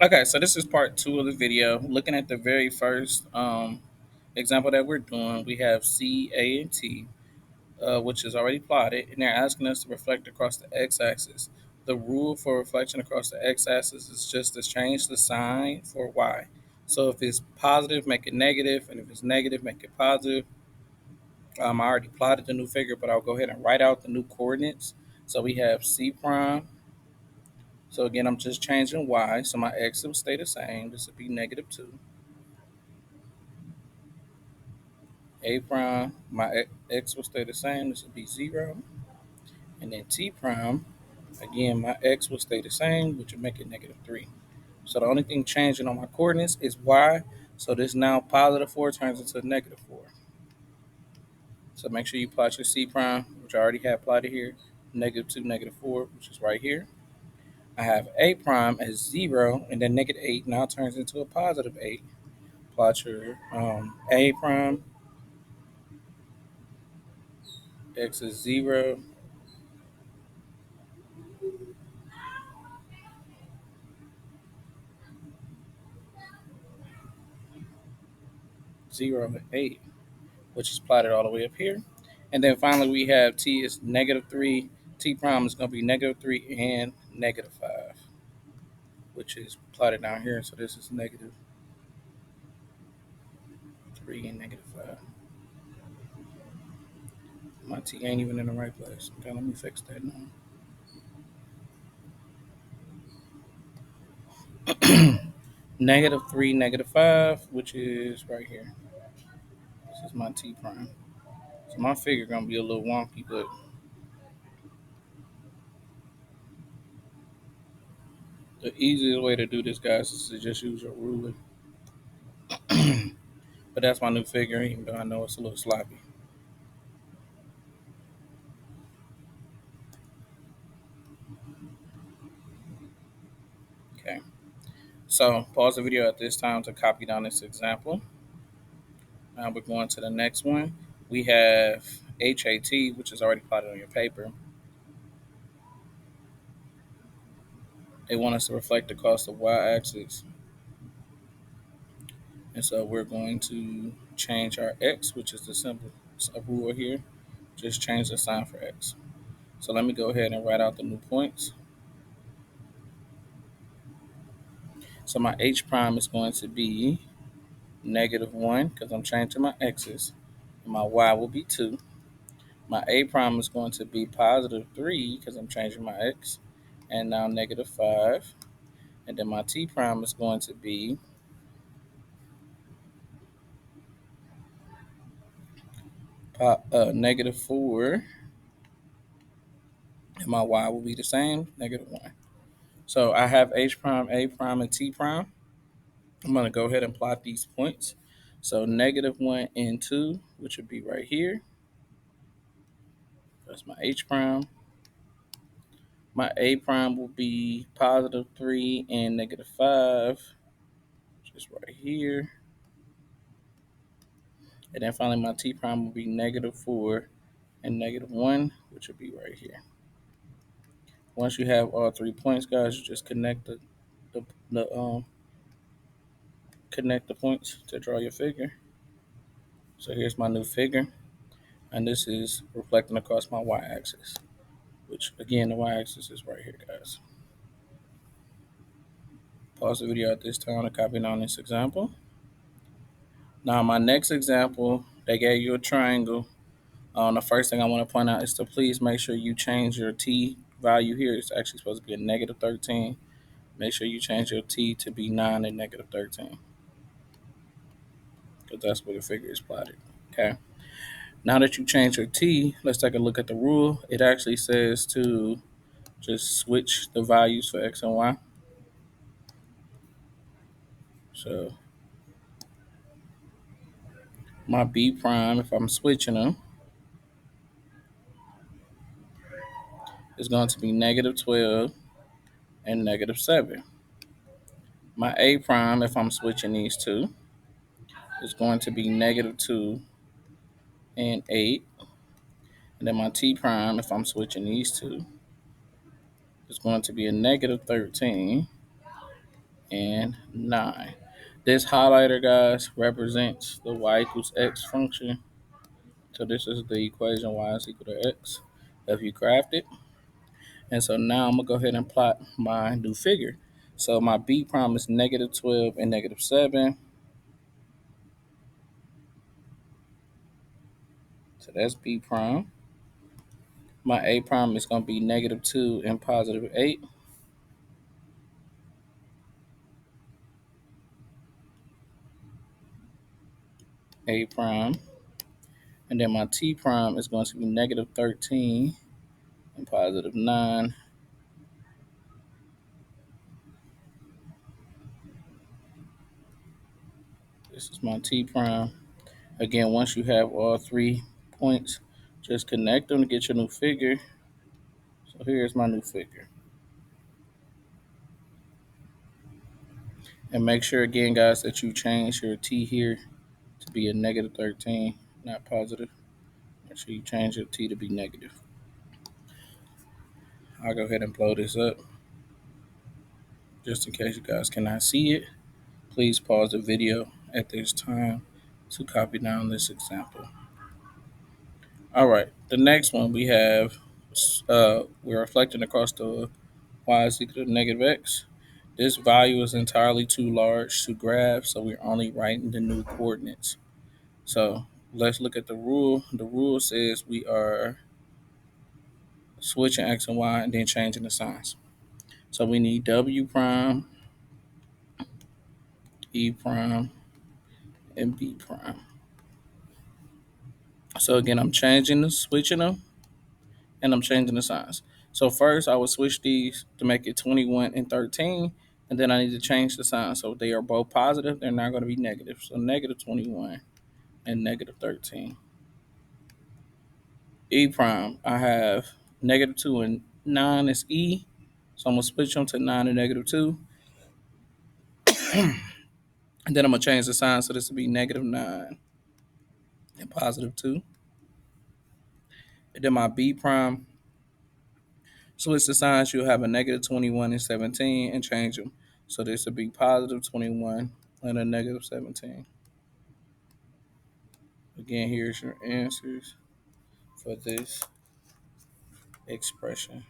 Okay, so this is part two of the video. Looking at the very first example that we're doing, we have C, A, and T, which is already plotted, and they're asking us to reflect across the x-axis. The rule for reflection across the x-axis is just to change the sign for y. So if it's positive, make it negative, and if it's negative, make it positive. I already plotted the new figure, but I'll go ahead and write out the new coordinates. So we have C prime. So again, I'm just changing y, so my x will stay the same. This would be -2. A prime, my x will stay the same. This will be 0. And then t prime, again, my x will stay the same, which will make it -3. So the only thing changing on my coordinates is y. So this now +4 turns into -4. So make sure you plot your c prime, which I already have plotted here, -2, -4, which is right here. I have a prime as 0, and then -8 now turns into a +8. Plot your a prime, x is 0, 0, and 8, which is plotted all the way up here. And then finally we have t is -3. T prime is going to be -3 and -5, which is plotted down here. So this is -3 and -5. My t ain't even in the right place. Okay, let me fix that now. -3, -5, which is right here. This is my t prime. So my figure going to be a little wonky, but the easiest way to do this, guys, is to just use your ruler. But that's my new figure, even though I know it's a little sloppy. Okay. So pause the video at this time to copy down this example. Now we're going to the next one. We have HAT, which is already plotted on your paper. They want us to reflect the cost of y-axis. And so we're going to change our x, which is the symbol, a rule here. Just change the sign for x. So let me go ahead and write out the new points. So my h prime is going to be -1 because I'm changing my x's. And my y will be 2. My a prime is going to be +3 because I'm changing my x. And now -5. And then my t prime is going to be -4. And my y will be the same, -1. So I have h prime, a prime, and t prime. I'm going to go ahead and plot these points. So -1 and 2, which would be right here. That's my h prime. My a prime will be +3 and -5, which is right here. And then finally my t prime will be -4 and -1, which would be right here. Once you have all 3 points, guys, you just the, the um connect the points to draw your figure. So here's my new figure, and this is reflecting across my y-axis, which again the y-axis is right here, guys. Pause the video at this time to copy down this example. Now my next example, they gave you a triangle. The first thing I want to point out is to please make sure you change your t value here. It's actually supposed to be a -13. Make sure you change your t to be 9 and -13, because that's where the figure is plotted. Okay. Now that you change your t, let's take a look at the rule. It actually says to just switch the values for x and y. So my b prime, if I'm switching them, is going to be -12 and -7. My a prime, if I'm switching these two, is going to be -2 and 8. And then my t prime, if I'm switching these two, is going to be a negative 13 and 9. This highlighter, guys, represents the y equals x function. So this is the equation y is equal to x if you graphed it. And so now I'm going to go ahead and plot my new figure. So my b prime is negative 12 and negative 7. So that's b prime. My a prime is going to be negative 2 and positive 8. A prime. And then my t prime is going to be negative 13 and positive 9. This is my t prime. Again, once you have all 3 points, just connect them to get your new figure. So here's my new figure. And make sure again, guys, that you change your t here to be a negative 13, not positive. Make sure you change your t to be negative. I'll go ahead and blow this up. Just in case you guys cannot see it, please pause the video at this time to copy down this example. All right, the next one we have, we're reflecting across the y is equal to negative x. This value is entirely too large to graph, so we're only writing the new coordinates. So let's look at the rule. The rule says we are switching x and y and then changing the signs. So we need w prime, e prime, and b prime. So again, I'm switching them, and I'm changing the signs. So first, I would switch these to make it 21 and 13, and then I need to change the sign. So they are both positive. They're not going to be negative. So negative 21 and negative 13. E prime, I have negative 2 and 9 is E. So I'm going to switch them to 9 and negative 2. And then I'm going to change the sign. So this will be negative 9 and positive 2. And then my B prime, switch the signs. You'll have a negative 21 and 17 and change them. So this will be positive 21 and a negative 17. Again, here's your answers for this expression.